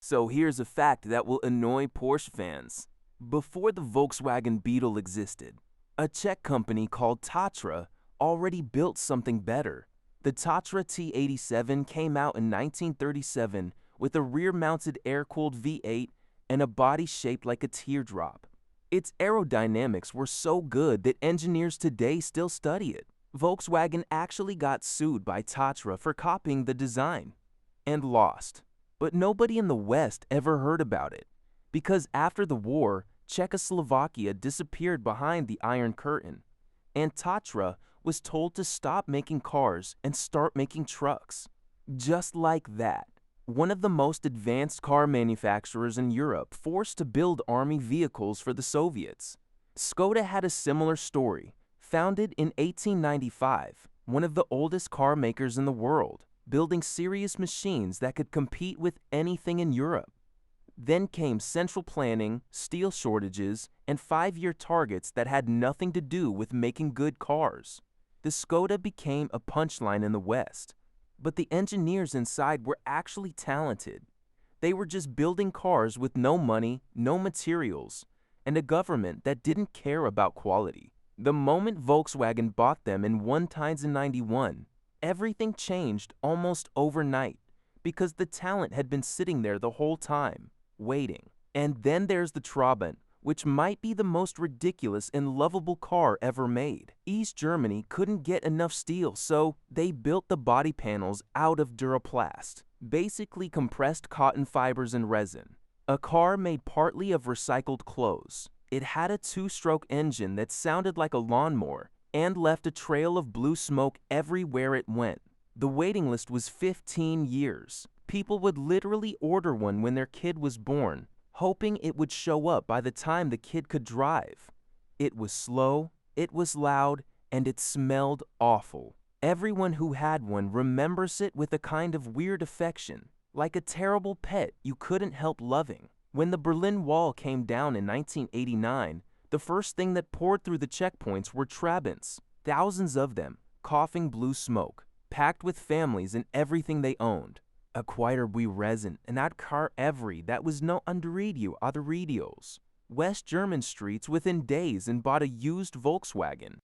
So here's a fact that will annoy Porsche fans. Before the Volkswagen Beetle existed, a Czech company called Tatra already built something better. The Tatra T87 came out in 1937 with a rear-mounted air-cooled V8 and a body shaped like a teardrop. Its aerodynamics were so good that engineers today still study it. Volkswagen actually got sued by Tatra for copying the design and lost. But nobody in the West ever heard about it, because after the war, Czechoslovakia disappeared behind the Iron Curtain, and Tatra was told to stop making cars and start making trucks. Just like that, one of the most advanced car manufacturers in Europe forced to build army vehicles for the Soviets. Skoda had a similar story. Founded in 1895, one of the oldest car makers in the world, building serious machines that could compete with anything in Europe. Then came central planning, steel shortages, and 5-year targets that had nothing to do with making good cars. The Skoda became a punchline in the West, but the engineers inside were actually talented. They were just building cars with no money, no materials, and a government that didn't care about quality. The moment Volkswagen bought them in 1991, everything changed almost overnight because the talent had been sitting there the whole time, waiting. And then there's the Trabant, which might be the most ridiculous and lovable car ever made. East Germany couldn't get enough steel, so they built the body panels out of Duraplast, basically compressed cotton fibers and resin. A car made partly of recycled clothes. It had a 2-stroke engine that sounded like a lawnmower and left a trail of blue smoke everywhere it went. The waiting list was 15 years. People would literally order one when their kid was born, hoping it would show up by the time the kid could drive. It was slow, it was loud, and it smelled awful. Everyone who had one remembers it with a kind of weird affection, like a terrible pet you couldn't help loving. When the Berlin Wall came down in 1989, the first thing that poured through the checkpoints were Trabants, thousands of them, coughing blue smoke, packed with families and everything they owned. Acquired we resin, and that car every that was no underradio other radios. West German streets within days and bought a used Volkswagen.